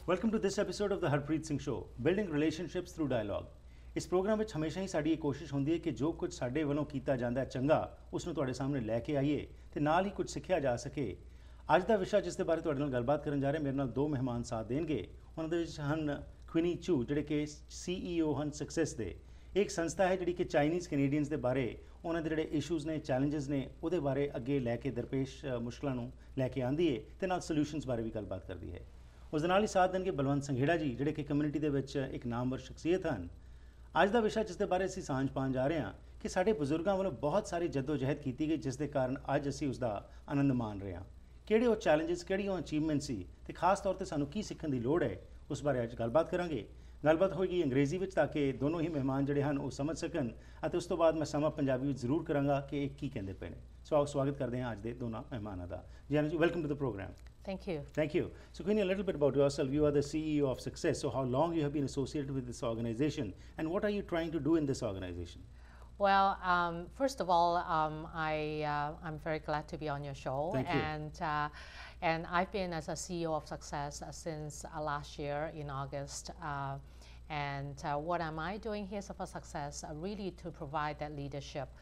Welcome to this episode of the Harpreet Singh show, building relationships through dialogue. ਇਸ programme ਵਿੱਚ ਹਮੇਸ਼ਾ ਹੀ ਸਾਡੀ ਇਹ ਕੋਸ਼ਿਸ਼ ਹੁੰਦੀ ਹੈ ਕਿ ਜੋ ਕੁਝ ਸਾਡੇ ਵੱਲੋਂ ਕੀਤਾ ਜਾਂਦਾ ਹੈ ਚੰਗਾ, ਉਸ ਨੂੰ ਤੁਹਾਡੇ ਸਾਹਮਣੇ ਲੈ ਕੇ ਆਈਏ ਤੇ ਨਾਲ ਹੀ ਕੁਝ ਸਿੱਖਿਆ ਜਾ ਸਕੇ। ਅੱਜ ਦਾ ਵਿਸ਼ਾ ਜਿਸ ਦੇ ਬਾਰੇ ਤੁਹਾਡੇ ਨਾਲ ਗੱਲਬਾਤ ਕਰਨ ਜਾ ਰਹੇ, ਮੇਰੇ ਨਾਲ ਦੋ ਮਹਿਮਾਨ ਸਾਥ ਦੇਣਗੇ। ਉਹਨਾਂ ਦੇ ਵਿੱਚ ਹਨ ਕੁਇਨੀ ਚੂ, ਜਿਹੜੇ ਕਿ CEO ਹਨ ਸਕਸੈਸ ਦੇ। ਇੱਕ ਸੰਸਥਾ ਹੈ ਜਿਹੜੀ ਕਿ ਚਾਈਨੀਜ਼ ਕੈਨੇਡੀਅਨਸ ਦੇ ਬਾਰੇ, ਉਹਨਾਂ ਦੇ ਜਿਹੜੇ ਇਸ਼ੂਜ਼ ਨੇ, ਚੈਲੰਜਸ ਨੇ, ਉਹਦੇ ਬਾਰੇ ਅੱਗੇ ਲੈ ਕੇ ਦਰਪੇਸ਼ ਮੁਸ਼ਕਲਾਂ ਨੂੰ ਲੈ ਕੇ ਆਉਂਦੀ ਹੈ ਤੇ ਨਾਲ ਸੋਲਿਊਸ਼ਨਸ ਬਾਰੇ ਵੀ ਗੱਲਬਾਤ ਕਰਦੀ ਹੈ। ਉਸ ਦੇ ਨਾਲ ਹੀ ਸਾਥ ਦੇਣਗੇ ਬਲਵੰਤ ਸੰਘੇੜਾ ਜੀ, ਜਿਹੜੇ ਕਿ ਕਮਿਊਨਿਟੀ ਦੇ ਵਿੱਚ ਇੱਕ ਨਾਮਵਰ ਸ਼ਖਸੀਅਤ ਹਨ। ਅੱਜ ਦਾ ਵਿਸ਼ਾ ਜਿਸ ਦੇ ਬਾਰੇ ਅਸੀਂ ਸਾਂਝ ਪਾਉਣ ਜਾ ਰਹੇ ਹਾਂ ਕਿ ਸਾਡੇ ਬਜ਼ੁਰਗਾਂ ਵੱਲੋਂ ਬਹੁਤ ਸਾਰੀ ਜਦੋਜਹਿਦ ਕੀਤੀ ਗਈ, ਜਿਸ ਦੇ ਕਾਰਨ ਅੱਜ ਅਸੀਂ ਉਸ ਦਾ ਆਨੰਦ ਮਾਣ ਰਹੇ ਹਾਂ। ਕਿਹੜੇ ਉਹ ਚੈਲੰਜਸ, ਕਿਹੜੀ ਉਹ ਅਚੀਵਮੈਂਟ ਸੀ ਤੇ ਖਾਸ ਤੌਰ ਤੇ ਸਾਨੂੰ ਕੀ ਸਿੱਖਣ ਦੀ ਲੋੜ ਹੈ, ਉਸ ਬਾਰੇ ਅੱਜ ਗੱਲਬਾਤ ਕਰਾਂਗੇ। ਗੱਲਬਾਤ ਹੋਏਗੀ ਅੰਗਰੇਜ਼ੀ ਵਿੱਚ ਤਾਂ ਕਿ ਦੋਨੋਂ ਹੀ ਮਹਿਮਾਨ ਜਿਹੜੇ ਹਨ ਉਹ ਸਮਝ ਸਕਣ, ਅਤੇ ਉਸ ਤੋਂ ਬਾਅਦ ਮੈਂ ਸਮਾਂ ਪੰਜਾਬੀ ਵਿੱਚ ਜ਼ਰੂਰ ਕਰਾਂਗਾ ਕਿ ਇਹ ਕੀ ਕਹਿੰਦੇ ਪਏ ਨੇ। ਸੋ ਆਓ ਸਵਾਗਤ ਕਰਦੇ ਹਾਂ ਅੱਜ ਦੇ ਦੋਨਾਂ ਮਹਿਮਾਨਾਂ ਦਾ। Ji Anand ji, welcome to the programme. Thank you. Thank you. So Queenie, a little bit about yourself. You are the CEO of Success. So how long you have been associated with this organization, and what are you trying to do in this organization? Well, first of all, I'm very glad to be on your show. Thank you. And I've been as a CEO of Success since last year in August. And what am I doing here for Success? Really to provide that leadership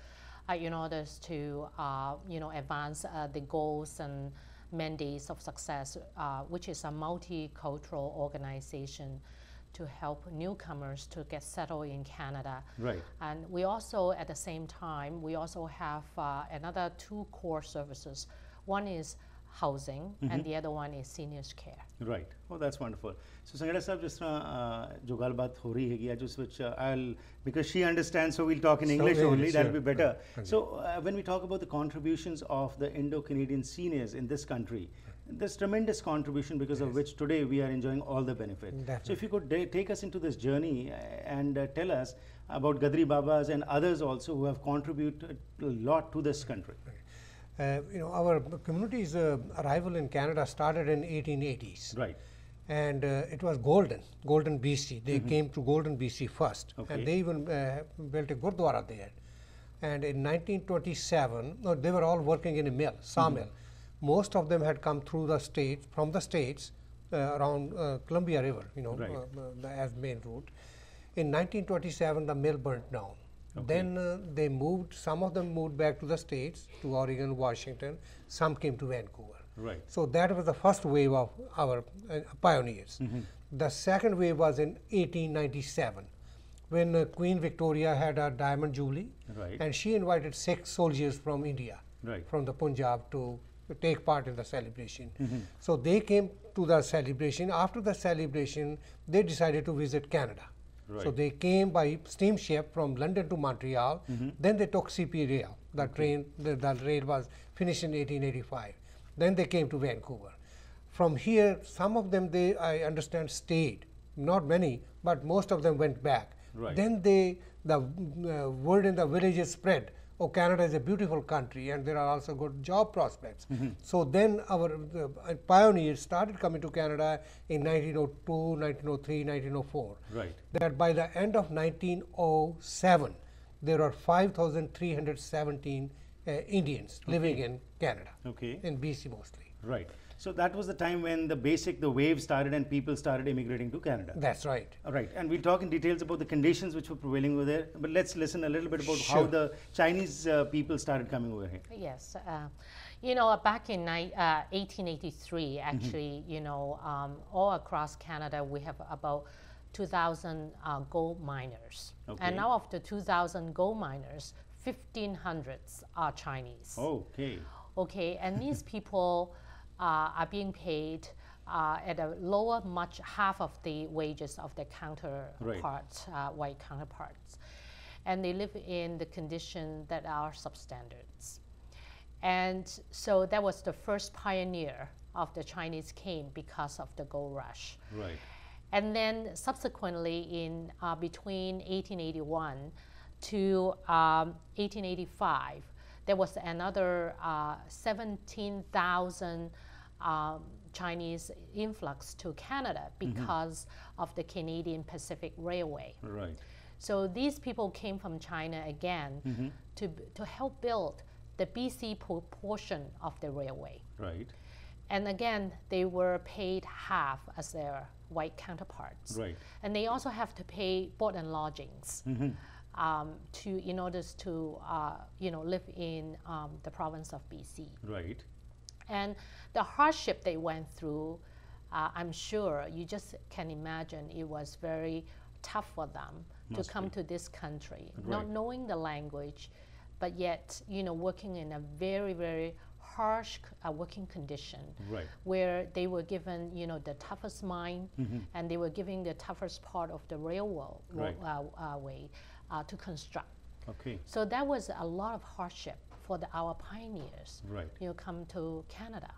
in order to, advance the goals and mandates of Success, which is a multicultural organization to help newcomers to get settled in Canada. Right. And we also, at the same time, we also have another two core services. One is housing, and the other one is seniors care. Right. Oh, that's wonderful. So Sangheda sahab, जिस तरह जो गलबात हो रही है आज उस which I'll, because she understands, so we'll talk in English only. That'll be better. So when we talk about the contributions of the Indo-Canadian seniors in this country, there's tremendous contribution because of which today we are enjoying all the benefit. Definitely. So if you could take us into this journey and tell us about Gadri Babas and others also who have contributed a lot to this country. Our community's arrival in Canada started in 1880s. Right. And it was Golden BC. They came to Golden BC first. Okay. And they even built a Gurdwara there. And in 1927, they were all working in a mill, sawmill. Most of them had come through the states, from the states around Columbia River, as main route. In 1927, the mill burnt down. Okay. Then they moved, some of them moved back to the states, to Oregon, Washington, some came to Vancouver. Right. So that was the first wave of our pioneers. The second wave was in 1897, when Queen Victoria had a Diamond Jubilee. Right. And she invited 6 soldiers from India, Right. from the Punjab, to take part in the celebration. So they came to the celebration. After the celebration, they decided to visit Canada. Right. So they came by steamship from London to Montreal. Then they took CP Rail. The train, the rail was finished in 1885. Then they came to Vancouver. From here, some of them, I understand, stayed. Not many, but most of them went back. Right. Then the word in the villages spread. Oh, Canada is a beautiful country, and there are also good job prospects. So then our pioneers started coming to Canada in 1902, 1903, 1904. Right. That by the end of 1907, there are 5,317 Indians living in Canada. Okay. In BC mostly. Right. So that was the time when the wave started and people started immigrating to Canada. That's right. All right, and we'll talk in details about the conditions which were prevailing over there. But let's listen a little bit about how Sure. the Chinese people started coming over here. Yes. Back in 1883, actually, all across Canada, we have about 2,000 gold miners. Okay. And now of the 2,000 gold miners, 1,500 are Chinese. Okay. Okay, and these people are being paid at a lower, much half of the wages of their counterparts, white counterparts. And they live in the conditions that are substandards. And so that was the first pioneer of the Chinese came because of the gold rush. Right. And then subsequently in between 1881 to 1885, there was another 17,000 Chinese influx to Canada because of the Canadian Pacific Railway. Right. So these people came from China again to help build the BC portion of the railway. Right. And again, they were paid half as their white counterparts. Right. And they also have to pay board and lodgings in order to live in the province of BC. Right. And the hardship they went through, I'm sure you just can imagine it was very tough for them to come to this country, not knowing the language, but yet working in a very, very harsh working condition, Right. where they were given the toughest mine, and they were given the toughest part of the railroad way to construct. Okay. So that was a lot of hardship for our pioneers. Right. Come to Canada.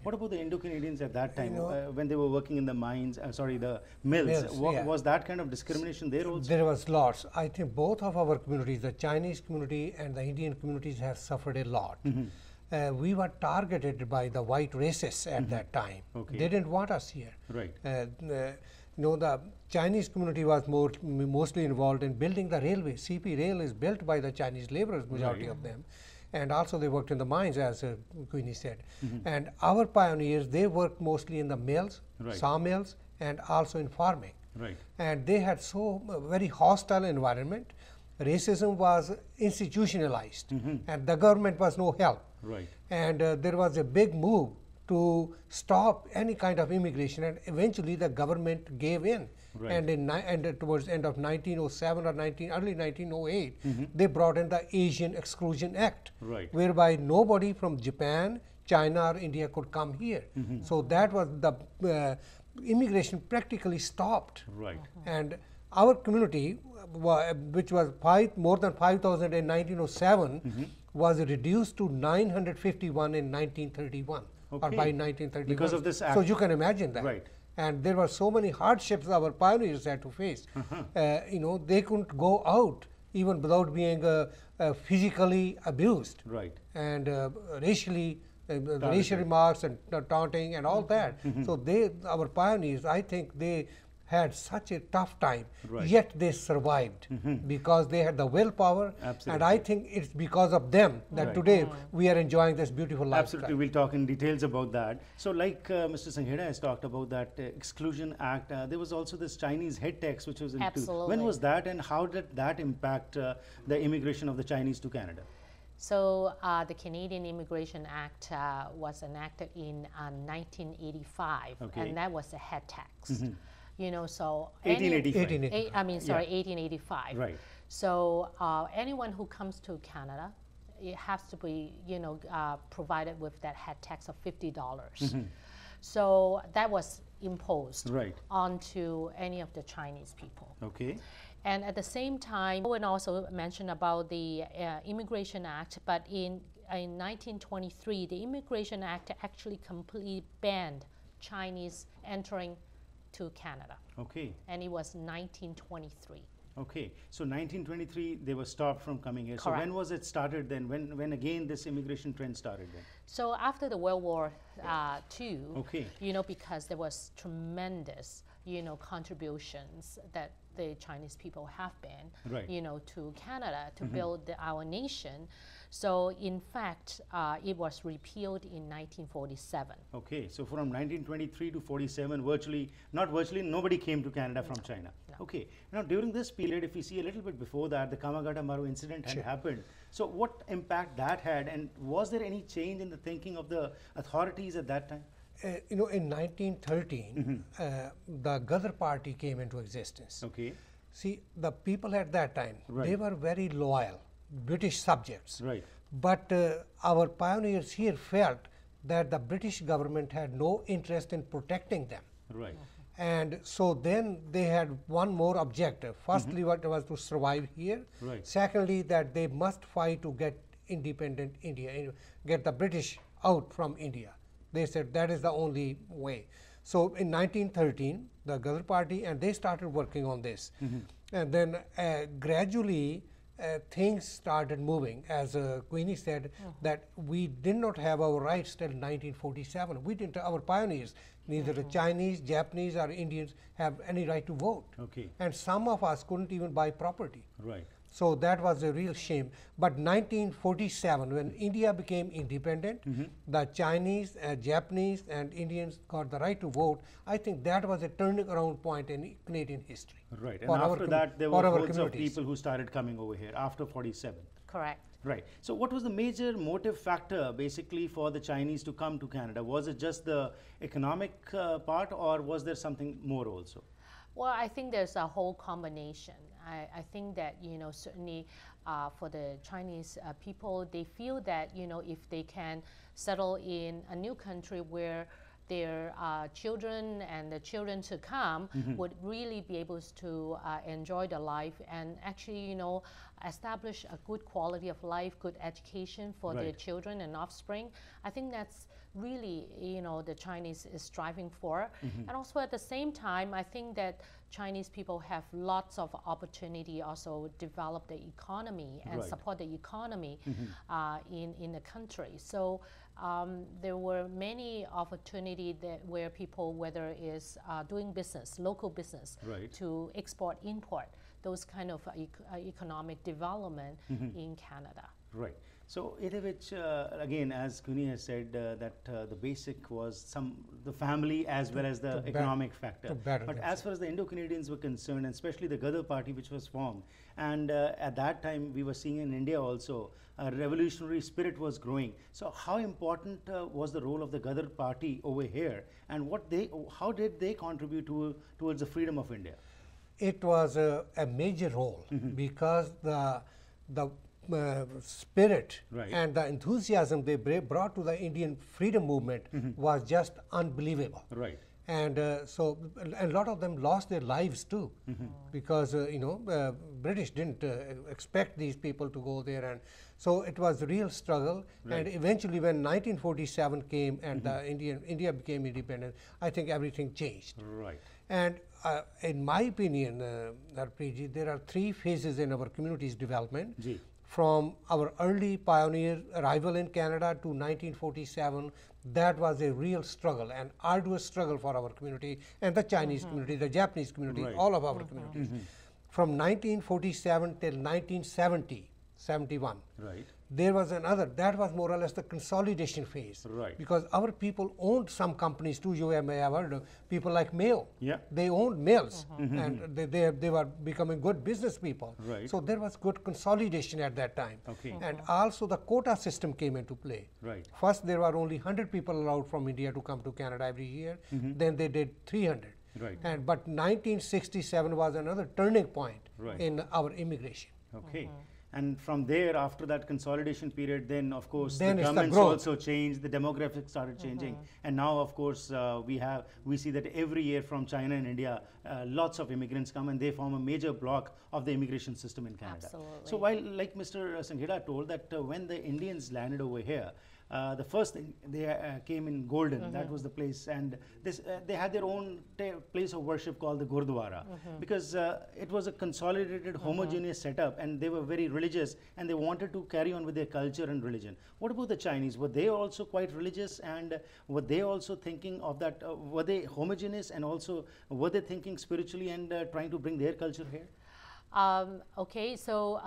What about the Indo-Canadians at that time when they were working in the mines? The mills. Was that kind of discrimination there also? There was lots. I think both of our communities, the Chinese community and the Indian communities, have suffered a lot. We were targeted by the white racists at that time. Okay. They didn't want us here. Right. The Chinese community was mostly involved in building the railway. CP Rail is built by the Chinese laborers, majority of them. And also they worked in the mines, as Queenie said. And our pioneers, they worked mostly in the mills, sawmills, and also in farming. Right. And they had very hostile environment. Racism was institutionalized, and the government was no help. Right. And there was a big move to stop any kind of immigration, and eventually the government gave in. Right. And towards the end of 1907 or early 1908, they brought in the Asian Exclusion Act, Right. whereby nobody from Japan, China, or India could come here. So that was the immigration practically stopped. Right. And our community, which was more than 5,000 in 1907, was reduced to 951 in 1931, or by 1931. Because of this act. So you can imagine that. Right. And there were so many hardships our pioneers had to face. They couldn't go out even without being physically abused. Right. And racially, racial remarks and taunting and all that. So our pioneers, I think they had such a tough time, yet they survived because they had the willpower. Absolutely. And I think it's because of them that today we are enjoying this beautiful lifestyle. Absolutely, we'll talk in details about that. So like Mr. Sanghera has talked about that Exclusion Act, there was also this Chinese head tax which was Absolutely. When was that, and how did that impact the immigration of the Chinese to Canada? So the Canadian Immigration Act was enacted in 1985, and that was a head tax. So 1885. 1885. Right. So anyone who comes to Canada, it has to be, provided with that head tax of $50. So that was imposed onto any of the Chinese people. Okay. And at the same time, Owen also mentioned about the Immigration Act, but in 1923, the Immigration Act actually completely banned Chinese entering to Canada. Okay. And it was 1923. Okay. So 1923, they were stopped from coming here. Correct. So when was it started then? When again this immigration trend started then? So after the World War II, Okay. because there was tremendous, contributions that the Chinese people have been, to Canada to build our nation. So in fact, it was repealed in 1947. Okay, so from 1923 to 47, nobody came to Canada from China. No. Okay, now during this period, if we see a little bit before that, the Kamagata Maru incident had happened. So what impact that had, and was there any change in the thinking of the authorities at that time? In 1913, the Ghadar Party came into existence. Okay. See, the people at that time, they were very loyal British subjects. Right. But our pioneers here felt that the British government had no interest in protecting them. Right. And so then they had one more objective. Firstly, what was to survive here. Right. Secondly, that they must fight to get independent India, get the British out from India. They said that is the only way. So in 1913, the Ghadar Party, and they started working on this. And then gradually, things started moving. As Queenie said, that we did not have our rights till 1947. We didn't, our pioneers, neither the Chinese, Japanese, or Indians have any right to vote. Okay. And some of us couldn't even buy property. Right. So that was a real shame. But 1947, when India became independent, the Chinese, Japanese, and Indians got the right to vote. I think that was a turning around point in Canadian history. Right. And for our after com- that, there for were our hordes of communities. people who started coming over here after 47. Correct. Right. So what was the major motive factor basically for the Chinese to come to Canada? Was it just the economic part, or was there something more also? Well, I think there's a whole combination. I think that, certainly for the Chinese people, they feel that, if they can settle in a new country where their children and the children to come would really be able to enjoy the life and actually, establish a good quality of life, good education for their Right. children and offspring. I think that's really, the Chinese is striving for. And also at the same time, I think that Chinese people have lots of opportunity also develop the economy and Right. support the economy in the country. So there were many opportunity that where people, whether is doing business, local business, Right. to export, import, those kind of economic development in Canada. Right. So, which again, as Kuni has said, that the basic was the family as well as the economic factor. to better But as far as the Indo-Canadians were concerned, and especially the Gadar Party, which was formed, and at that time we were seeing in India also a revolutionary spirit was growing. So, how important was the role of the Gadar Party over here, and how did they contribute towards the freedom of India? It was a major role because the spirit Right. and the enthusiasm they brought to the Indian freedom movement was just unbelievable. Right. And so a lot of them lost their lives too, because British didn't expect these people to go there, and so it was a real struggle. Right. And eventually, when 1947 came and India became independent, I think everything changed. Right. And in my opinion, Harpreet, there are three phases in our community's development. Ji. From our early pioneer arrival in Canada to 1947, that was a real struggle, an arduous struggle for our community and the Chinese community, the Japanese community, Right. all of our communities. From 1947 till 1970, 71. Right. There was another, that was more or less the consolidation phase. Right. Because our people owned some companies too. You may have heard of people like Mayo. Yeah. They owned mills and they were becoming good business people. Right. So there was good consolidation at that time. Okay. And also the quota system came into play. Right. First there were only 100 people allowed from India to come to Canada every year. Then they did 300. Right. But 1967 was another turning point Right. in our immigration. Okay. And from there, after that consolidation period, then of course Then the it's the governments growth. also changed, the demographics started changing, and now of course we see that every year from China and India, lots of immigrants come and they form a major block of the immigration system in Canada. Absolutely. So while, like Mr. Sanghera told, that when the Indians landed over here, the first thing they came in Golden, that was the place, and they had their own place of worship called the Gurdwara, because it was a consolidated, homogeneous setup, and they were very religious, and they wanted to carry on with their culture and religion. What about the Chinese? Were they also quite religious, and were they also thinking of that? Were they homogeneous, and also were they thinking spiritually and trying to bring their culture here? Okay, so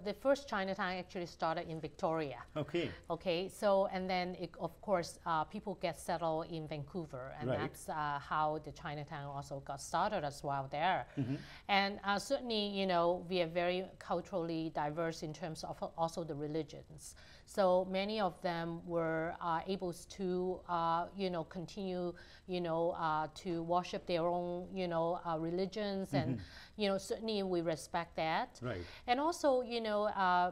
the first Chinatown actually started in Victoria. Okay. Okay, so and then of course people get settled in Vancouver, and Right. that's how the Chinatown also got started as well there. And certainly, we are very culturally diverse in terms of also the religions. So many of them were able to, continue, to worship their own, religions, and certainly we respect that. Right. And also,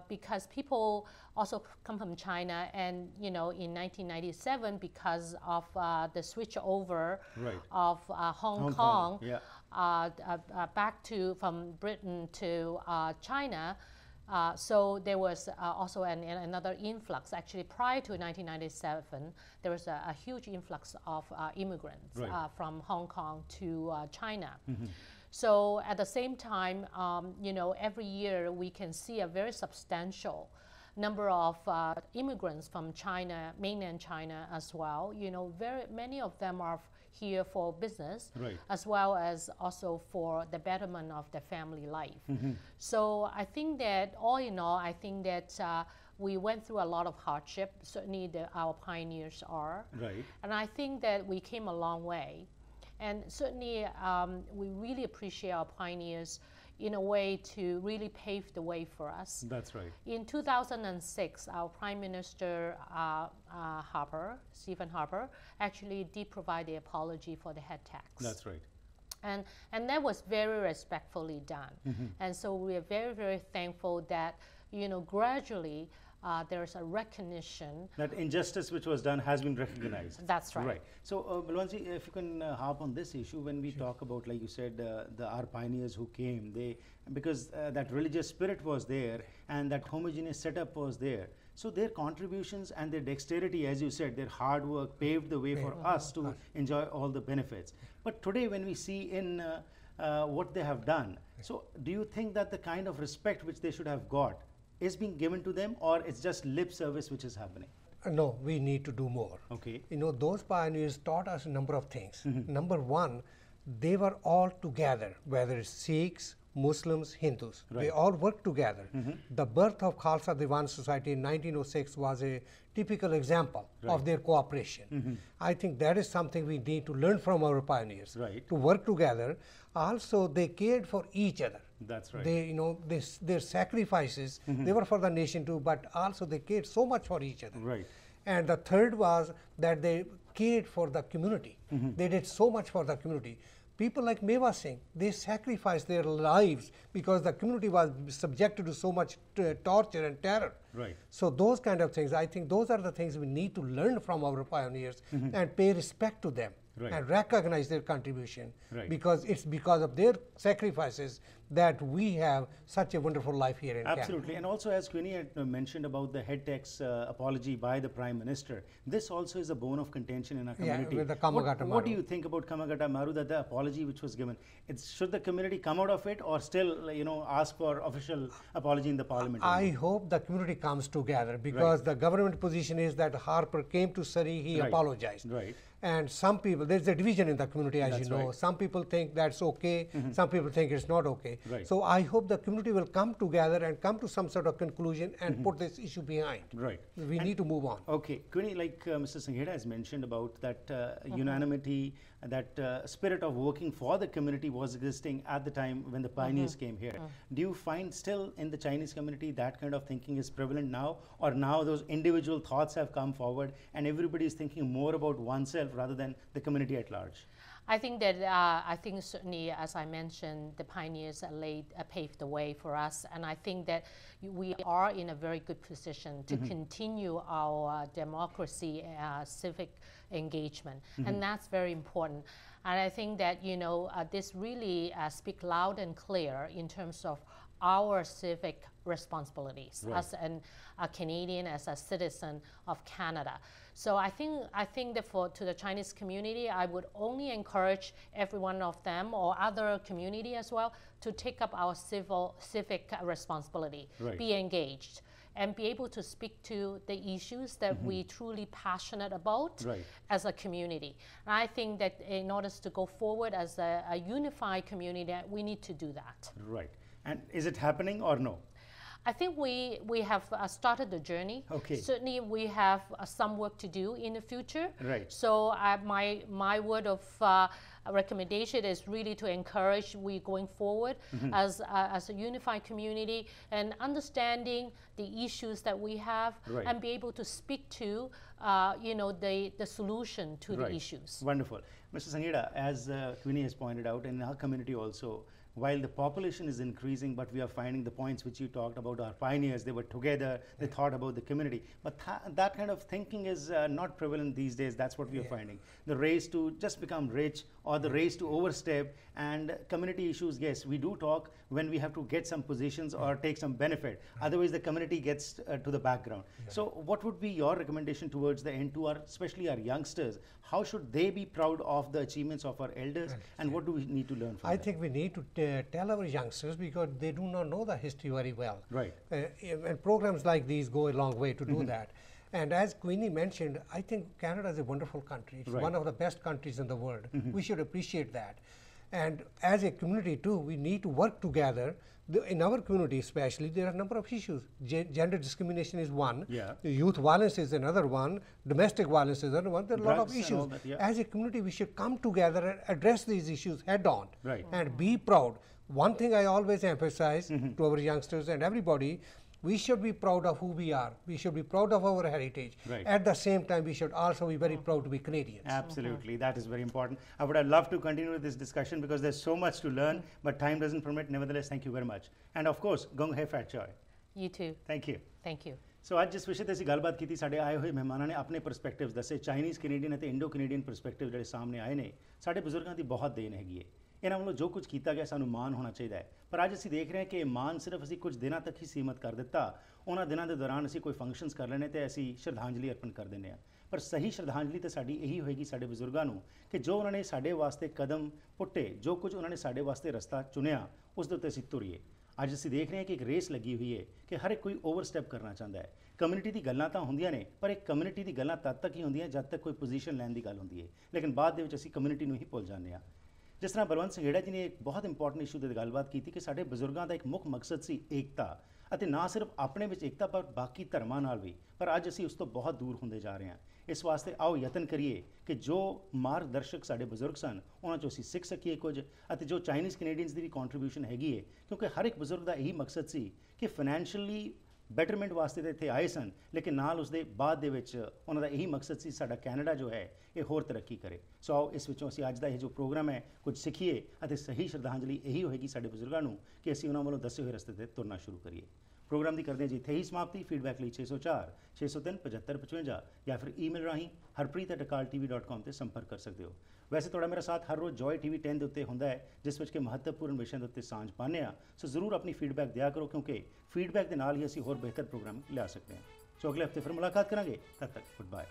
because people also come from China, and in 1997, because of the switch over Right. of Hong Hong Kong, Kong, yeah. back from Britain to China. So there was also another influx. Actually, prior to 1997, there was a huge influx of immigrants Right. from Hong Kong to China. So at the same time, every year we can see a very substantial number of immigrants from China, mainland China as well. Very many of them are here for business, right, as well as also for the betterment of their family life. So I think that all in all, I think that we went through a lot of hardship. Certainly our pioneers are. right, And I think that we came a long way. And certainly we really appreciate our pioneers in a way to really pave the way for us. that's right, In 2006, our Prime Minister Stephen Harper, actually did provide the apology for the head tax. that's right, And that was very respectfully done. And so we are very, very thankful that, gradually there's a recognition. that injustice which was done has been recognized. That's right. Right. So, Balwanji, if you can harp on this issue when we talk about, like you said, our pioneers who came, because that religious spirit was there and that homogeneous setup was there. So their contributions and their dexterity, as you said, their hard work paved the way for us to enjoy all the benefits. But today, when we see in what they have done, so do you think that the kind of respect which they should have got is being given to them, or it's just lip service which is happening? No, we need to do more. Okay. Those pioneers taught us a number of things. Number one, they were all together, whether it's Sikhs, Muslims, Hindus. Right. They all worked together. The birth of Khalsa Diwan Society in 1906 was a typical example of their cooperation. I think that is something we need to learn from our pioneers. Right. To work together. Also, they cared for each other. That's right. They, their sacrifices, they were for the nation too, but also they cared so much for each other. Right. And the third was that they cared for the community. They did so much for the community. People like Meva Singh, they sacrificed their lives because the community was subjected to so much torture and terror. Right. So those kind of things, I think those are the things we need to learn from our pioneers and pay respect to them. Right. And recognize their contribution, Right. because it's because of their sacrifices that we have such a wonderful life here in Canada. Absolutely. And also, as Queenie had mentioned about the head tax apology by the Prime Minister, this also is a bone of contention in our Yeah, community. with the Kamagata what do Maru. you think about Kamagata Maru, that the apology which was given? Should the community come out of it or still, ask for official apology in the parliament? I hope the community comes together, because the government position is that Harper came to Surrey, he Right. apologized. Right. And some people, there's a division in the community, as That's you know. right. Some people think that's okay, some people think it's not okay. Right. So I hope the community will come together and come to some sort of conclusion and put this issue behind. Right. We need to move on. Okay, Queenie, like Mr. Sanghera has mentioned about that unanimity, that spirit of working for the community was existing at the time when the pioneers came here. Do you find still in the Chinese community that kind of thinking is prevalent now, or now those individual thoughts have come forward and everybody is thinking more about oneself rather than the community at large? I think that certainly, as I mentioned, the pioneers paved the way for us, and I think that we are in a very good position to continue our democracy, civic engagement, and that's very important. And I think that this really speaks loud and clear in terms of our civic responsibilities as a Canadian, as a citizen of Canada. So I think that to the Chinese community, I would only encourage every one of them or other community as well to take up our civic responsibility, Right. be engaged, and be able to speak to the issues that we truly passionate about Right. as a community. And I think that in order to go forward as a unified community, we need to do that. Right. And is it happening or no? I think we have started the journey. Okay. Certainly, we have some work to do in the future. Right. So my word of recommendation is really to encourage we going forward as a unified community and understanding the issues that we have, Right. and be able to speak to the solution to the Right. issues. Wonderful. Mr. Sanghera, as Queenie has pointed out, in our community also, while the population is increasing, but we are finding the points which you talked about, our pioneers, they were together, they thought about the community. But that kind of thinking is not prevalent these days. That's what we are finding. The race to just become rich or the race to overstep, and community issues, yes, we do talk when we have to get some positions or take some benefit. Otherwise, the community gets to the background. So what would be your recommendation towards the end to our, especially our youngsters? How should they be proud of the achievements of our elders, and what do we need to learn from I them? think we need to tell our youngsters, because they do not know the history very well. Right. And programs like these go a long way to do that. And as Queenie mentioned, I think Canada is a wonderful country. It's one of the best countries in the world. We should appreciate that. And as a community too, we need to work together. In our community especially, there are a number of issues. Gender discrimination is one. Yeah. Youth violence is another one. Domestic violence is another one. There are a lot of Drugs and all issues. that, yeah. As a community, we should come together and address these issues head on. Right. And be proud. One thing I always emphasize to our youngsters and everybody, we should be proud of who we are. We should be proud of our heritage. Right. At the same time, we should also be very proud to be Canadians. Absolutely, that is very important. I would have loved to continue with this discussion because there's so much to learn, but time doesn't permit. Nevertheless, thank you very much. And of course, Gung Hai Fat Choy. You too. Thank you. Thank you. ਸੋ ਅੱਜ ਜਿਸ ਵਿਸ਼ੇ ਤੇ ਅਸੀਂ ਗੱਲਬਾਤ ਕੀਤੀ, ਸਾਡੇ ਆਏ ਹੋਏ ਮਹਿਮਾਨਾਂ ਨੇ ਆਪਣੇ ਪਰਸਪੈਕਟਿਵਸ ਦੱਸੇ। ਚਾਈਨੀਜ਼ ਕੈਨੇਡੀਅਨ ਅਤੇ ਇੰਡੋ ਕੈਨੇਡੀਅਨ ਪਰਸਪੈਕਟਿਵ ਜਿਹੜੇ ਸਾਹਮਣੇ ਆਏ ਨੇ, ਸਾਡੇ ਬਜ਼ੁਰਗਾਂ ਦੀ ਬਹੁਤ ਦੇਣ ਹੈਗੀ ਹੈ। ਇਹਨਾਂ ਵੱਲੋਂ ਜੋ ਕੁਝ ਕੀਤਾ ਗਿਆ ਸਾਨੂੰ ਮਾਣ ਹੋਣਾ ਚਾਹੀਦਾ ਹੈ। ਪਰ ਅੱਜ ਅਸੀਂ ਦੇਖ ਰਹੇ ਹਾਂ ਕਿ ਇਹ ਮਾਣ ਸਿਰਫ ਅਸੀਂ ਕੁਝ ਦਿਨਾਂ ਤੱਕ ਹੀ ਸੀਮਤ ਕਰ ਦਿੱਤਾ। ਉਹਨਾਂ ਦਿਨਾਂ ਦੇ ਦੌਰਾਨ ਅਸੀਂ ਕੋਈ ਫੰਕਸ਼ਨਸ ਕਰ ਲੈਣੇ ਤੇ ਅਸੀਂ ਸ਼ਰਧਾਂਜਲੀ ਅਰਪਣ ਕਰ ਦਿੰਦੇ ਹਾਂ। ਪਰ ਸਹੀ ਸ਼ਰਧਾਂਜਲੀ ਤਾਂ ਸਾਡੀ ਇਹੀ ਹੋਏਗੀ ਸਾਡੇ ਬਜ਼ੁਰਗਾਂ ਨੂੰ ਕਿ ਜੋ ਉਹਨਾਂ ਨੇ ਸਾਡੇ ਵਾਸਤੇ ਕਦਮ ਪੁੱਟੇ, ਜੋ ਕੁਝ ਉਹਨਾਂ ਨੇ ਸਾਡੇ ਵਾਸਤੇ ਰਸਤਾ ਚੁਣਿਆ, ਉਸ ਦੇ ਉੱਤੇ ਅਸੀਂ ਤੁਰੀਏ। ਅੱਜ ਅਸੀਂ ਦੇਖ ਰਹੇ ਹਾਂ ਕਿ ਇੱਕ ਰੇਸ ਲੱਗੀ ਹੋਈ ਹੈ ਕਿ ਹਰ ਇੱਕ ਕੋਈ ਓਵਰਸਟੈਪ ਕਰਨਾ ਚਾਹੁੰਦਾ ਹੈ। ਕਮਿਊਨਿਟੀ ਦੀ ਗੱਲਾਂ ਤਾਂ ਹੁੰਦੀਆਂ ਨੇ, ਪਰ ਇੱਕ ਕਮਿਊਨਿਟੀ ਦੀ ਗੱਲਾਂ ਤਦ ਤੱਕ ਹੀ ਹੁੰਦੀਆਂ ਜਦ ਤੱਕ ਕੋਈ ਪੋਜੀਸ਼ਨ ਲੈਣ ਦੀ ਗੱਲ ਹੁੰਦੀ ਹੈ, ਲੇਕਿਨ ਬਾਅਦ ਦੇ ਵਿੱਚ ਅਸੀਂ ਕਮਿਊਨਿਟੀ ਨੂੰ ਹੀ ਭੁੱਲ ਜਾਂਦੇ ਹਾਂ। ਜਿਸ ਤਰ੍ਹਾਂ ਬਲਵੰਤ ਸੰਘੇੜਾ ਜੀ ਨੇ ਇੱਕ ਬਹੁਤ ਇੰਪੋਰਟੈਂਟ ਇਸ਼ੂ ਤੇ ਗੱਲਬਾਤ ਕੀਤੀ ਕਿ ਸਾਡੇ ਬਜ਼ੁਰਗਾਂ ਦਾ ਇੱਕ ਮੁੱਖ ਮਕਸਦ ਸੀ ਏਕਤਾ, ਅਤੇ ਨਾ ਸਿਰਫ ਆਪਣੇ ਵਿੱਚ ਏਕਤਾ ਪਰ ਬਾਕੀ ਧਰਮਾਂ ਨਾਲ ਵੀ। ਪਰ ਅੱਜ ਅਸੀਂ ਉਸ ਤੋਂ ਬਹੁਤ ਦੂਰ ਹੁੰਦੇ ਜਾ ਰਹੇ ਹਾਂ। ਇਸ ਵਾਸਤੇ ਆਓ ਯਤਨ ਕਰੀਏ ਕਿ ਜੋ ਮਾਰਗਦਰਸ਼ਕ ਸਾਡੇ ਬਜ਼ੁਰਗ ਸਨ, ਉਹਨਾਂ 'ਚੋਂ ਅਸੀਂ ਸਿੱਖ ਸਕੀਏ ਕੁਝ, ਅਤੇ ਜੋ ਚਾਈਨੀਜ਼ ਕੈਨੇਡੀਅਨਸ ਦੀ ਵੀ ਕੰਟਰੀਬਿਊਸ਼ਨ ਹੈਗੀ ਹੈ, ਕਿਉਂਕਿ ਹਰ ਇੱਕ ਬਜ਼ੁਰਗ ਦਾ ਇਹੀ ਮਕਸਦ ਸੀ ਕਿ ਫਾਈਨੈਂਸ਼ੀਅਲੀ ਬੈਟਰਮੈਂਟ ਵਾਸਤੇ ਤਾਂ ਇੱਥੇ ਆਏ ਸਨ, ਲੇਕਿਨ ਨਾਲ ਉਸਦੇ ਬਾਅਦ ਦੇ ਵਿੱਚ ਉਹਨਾਂ ਦਾ ਇਹੀ ਮਕਸਦ ਸੀ ਸਾਡਾ ਕੈਨੇਡਾ ਜੋ ਹੈ ਇਹ ਹੋਰ ਤਰੱਕੀ ਕਰੇ। ਸੋ ਆਓ ਇਸ ਵਿੱਚੋਂ ਅਸੀਂ ਅੱਜ ਦਾ ਇਹ ਜੋ ਪ੍ਰੋਗਰਾਮ ਹੈ ਕੁਝ ਸਿੱਖੀਏ, ਅਤੇ ਸਹੀ ਸ਼ਰਧਾਂਜਲੀ ਇਹੀ ਹੋਏਗੀ ਸਾਡੇ ਬਜ਼ੁਰਗਾਂ ਨੂੰ ਕਿ ਅਸੀਂ ਉਹਨਾਂ ਵੱਲੋਂ ਦੱਸੇ ਹੋਏ ਰਸਤੇ 'ਤੇ ਤੁਰਨਾ ਸ਼ੁਰੂ ਕਰੀਏ। ਪ੍ਰੋਗਰਾਮ ਦੀ ਕਰਦੇ ਹਾਂ ਜੀ ਇੱਥੇ ਹੀ ਸਮਾਪਤੀ। ਫੀਡਬੈਕ ਲਈ 604 603 7555 ਜਾਂ ਫਿਰ ਈਮੇਲ ਰਾਹੀਂ harpreet@akaltv.com ਤੇ ਸੰਪਰਕ ਕਰ ਸਕਦੇ ਹੋ। ਵੈਸੇ ਤੁਹਾਡਾ ਮੇਰਾ ਸਾਥ ਹਰ ਰੋਜ਼ ਜੋਏ TV 10 ਦੇ ਉੱਤੇ ਹੁੰਦਾ ਹੈ, ਜਿਸ ਵਿੱਚ ਕਿ ਮਹੱਤਵਪੂਰਨ ਵਿਸ਼ਿਆਂ ਦੇ ਉੱਤੇ ਸਾਂਝ ਪਾਉਂਦੇ ਹਾਂ। ਸੋ ਜ਼ਰੂਰ ਆਪਣੀ ਫੀਡਬੈਕ ਦਿਆ ਕਰੋ, ਕਿਉਂਕਿ ਫੀਡਬੈਕ ਦੇ ਨਾਲ ਹੀ ਅਸੀਂ ਹੋਰ ਬਿਹਤਰ ਪ੍ਰੋਗਰਾਮ ਲਿਆ ਸਕਦੇ ਹਾਂ। ਸੋ ਅਗਲੇ ਹਫਤੇ ਫਿਰ ਮੁਲਾਕਾਤ ਕਰਾਂਗੇ। ਤਦ ਤੱਕ ਗੁੱਡ ਬਾਏ।